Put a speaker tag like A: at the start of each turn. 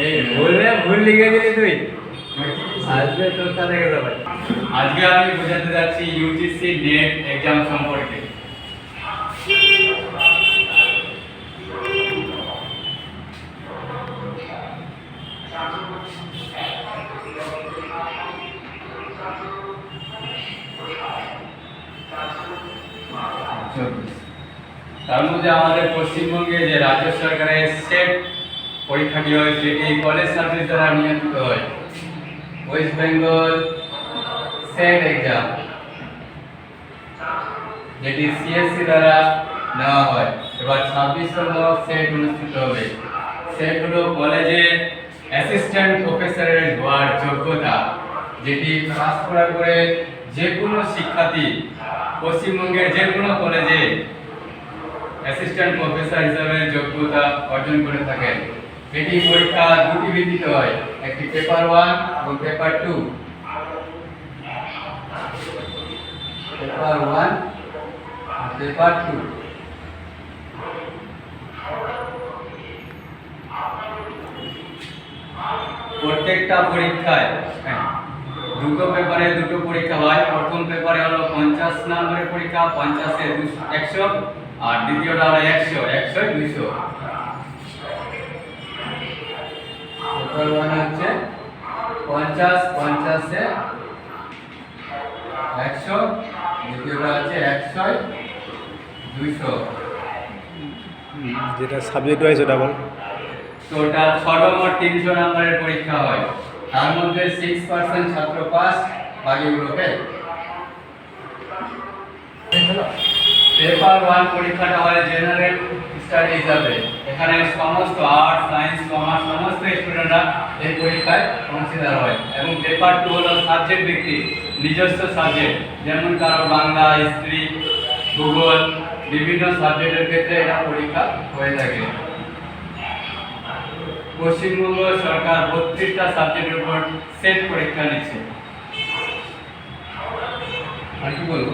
A: এই বললে ভুল লিখে দিলি তুই। আজকে তোর সাথে গেল ভাই।
B: আজকে আমি বোঝাতে যাচ্ছি ইউজিসি নেট এক্সাম সম্পর্কে। তার মধ্যে আমাদের পশ্চিমবঙ্গে যে রাজ্য সরকারের সেট পরীক্ষাটি হয় সেটি কলেজ সার্ভিস দ্বারা নিয়ন্ত্রিত হয়। ওয়েস্ট বেঙ্গল সেট এক্সাম, যেটি সিএসসি দ্বারা নেওয়া হয়। এবার 26তম সেট অনুষ্ঠিত হবে। সেট হলো কলেজে অ্যাসিস্ট্যান্ট প্রফেসরের হওয়ার যোগ্যতা, যেটি পাস করার পরে যে কোনো শিক্ষার্থী পশ্চিমবঙ্গের যে কোনো কলেজে অ্যাসিস্ট্যান্ট প্রফেসর হিসেবে যোগ্যতা অর্জন করে থাকেন। এটি পরীক্ষা দুটি ভিত্তিতে হয়, একটি পেপার 1 এবং পেপার 2। পেপার 1 আর পেপার 2। প্রত্যেকটা পরীক্ষায় দুটো পেপারে দুটো পরীক্ষা হয়। প্রথম পেপারে হলো 50 নম্বরের পরীক্ষা, 50-এ 100, আর দ্বিতীয়টা হলো 100, 100-এ 200। পেপার 1 হচ্ছে 50, 50-এ 100, দ্বিতীয়টা হচ্ছে 100-এ 200।
C: যেটা সাবজেক্ট ওয়াইজ ওটা বল।
B: টোটাল সর্বমোট 300 নম্বরের পরীক্ষা হয়। তার মধ্যে 6% ছাত্র পাস, বাকিগুলো ফেল। পেপার 1 পরীক্ষাটা হয় জেনারেল স্টাডি হিসাবে। এখানে সমস্ত আর্টস, সায়েন্স, কমার্স সমস্ত স্টুডেন্টরা এই পরীক্ষায় অংশীদার হয়। এবং পেপার 2 হলো সাবজেক্ট ভিত্তিক, নিজস্ব সাবজেক্ট, যেমন কারো বাংলা, হিস্ট্রি, ভূগোল, বিভিন্ন সাবজেক্টের ক্ষেত্রে এটা পরীক্ষা হয়ে থাকে। পশ্চিমবঙ্গ সরকার 32টা সাবজেক্টের উপর সেট পরীক্ষা নিচ্ছে। আর কি বলবো?